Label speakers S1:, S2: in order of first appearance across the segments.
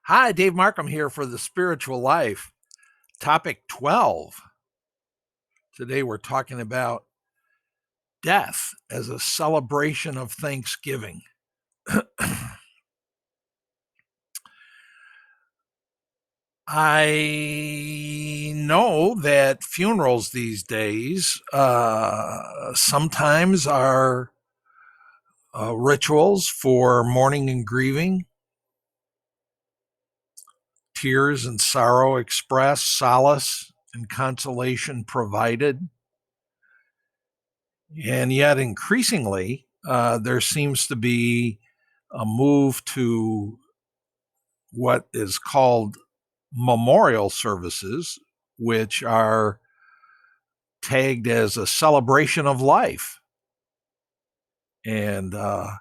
S1: Hi, Dave Markham here for the Spiritual Life. Topic 12. Today we're talking about death as a celebration of Thanksgiving. I know that funerals these days sometimes are rituals for mourning and grieving, tears and sorrow expressed, solace and consolation provided. And yet, increasingly, there seems to be a move to what is called memorial services, which are tagged as a celebration of life. And I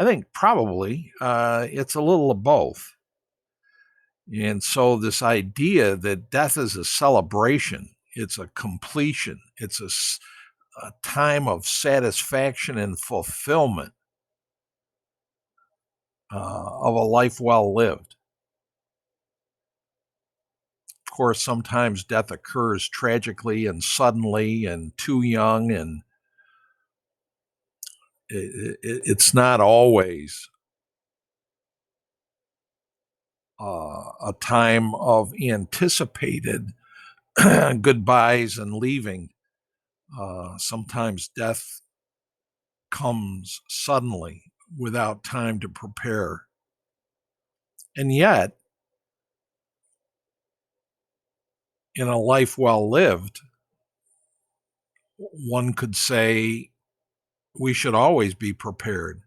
S1: think probably it's a little of both. And so, this idea that death is a celebration, it's a completion, it's a time of satisfaction and fulfillment of a life well lived. Of course, sometimes death occurs tragically and suddenly and too young, and it's not always a time of anticipated goodbyes and leaving. Sometimes death comes suddenly without time to prepare. And yet, in a life well lived, one could say we should always be prepared.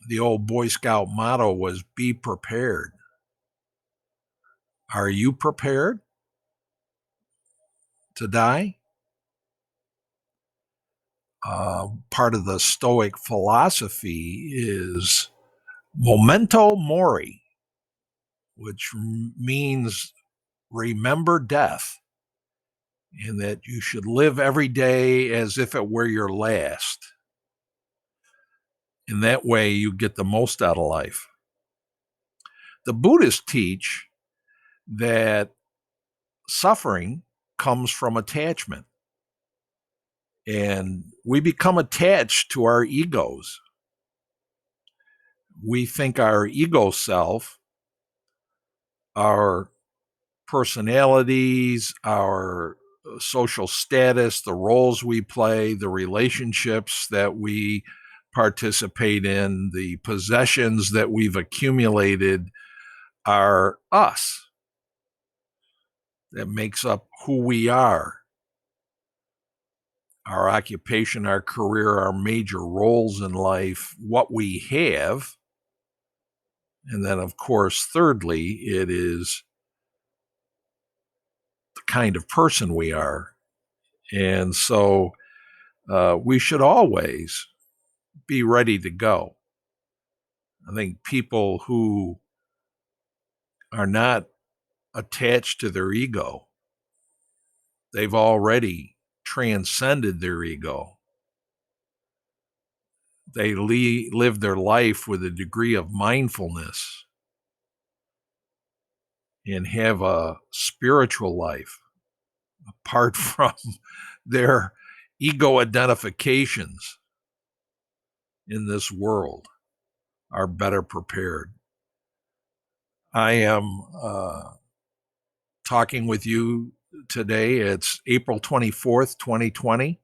S1: The old Boy Scout motto was be prepared. Are you prepared to die? Part of the Stoic philosophy is memento mori, which means remember death, and that you should live every day as if it were your last. In that way, you get the most out of life. The Buddhists teach that suffering comes from attachment, and we become attached to our egos. We think our ego self, our personalities, our social status, the roles we play, the relationships that we participate in, the possessions that we've accumulated are us. That makes up who we are. Our occupation, our career, our major roles in life, what we have. And then, of course, thirdly, it is the kind of person we are. And so we should always be ready to go. I think people who are not attached to their ego, they've already transcended their ego. They live their life with a degree of mindfulness and have a spiritual life apart from their ego identifications in this world, are better prepared. I am talking with you today. It's April 24th, 2020.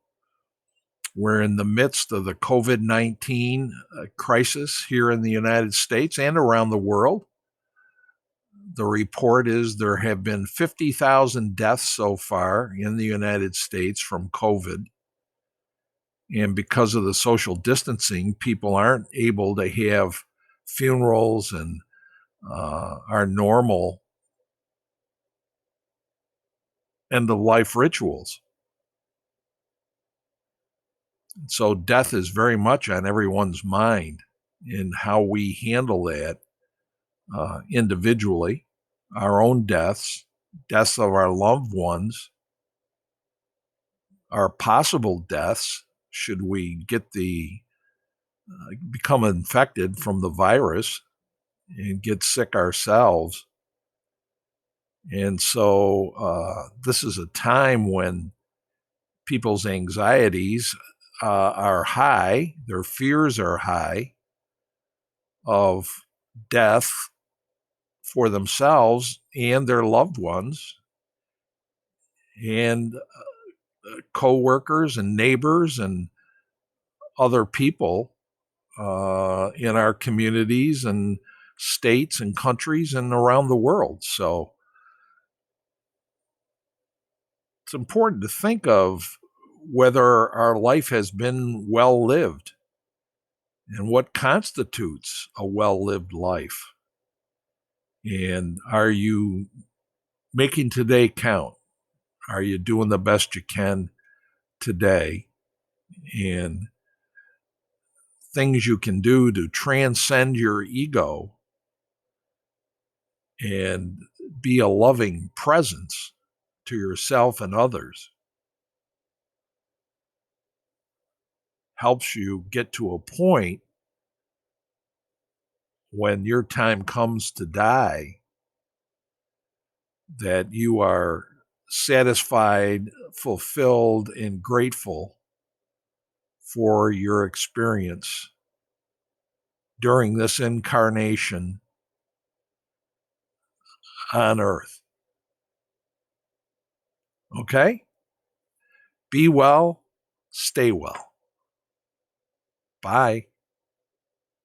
S1: We're in the midst of the COVID-19 crisis here in the United States and around the world. The report is there have been 50,000 deaths so far in the United States from COVID. And because of the social distancing, people aren't able to have funerals and our normal end of life rituals. So death is very much on everyone's mind in how we handle that individually, our own deaths, deaths of our loved ones, our possible deaths should we get become infected from the virus, and get sick ourselves. And so this is a time when people's anxieties are high, their fears are high of death for themselves and their loved ones, and co-workers and neighbors and other people in our communities and states and countries and around the world. So it's important to think of whether our life has been well lived and what constitutes a well lived life. And are you making today count? Are you doing the best you can today? And things you can do to transcend your ego and be a loving presence to yourself and others helps you get to a point when your time comes to die that you are satisfied, fulfilled, and grateful for your experience during this incarnation on earth. Okay? Be well, stay well. Bye.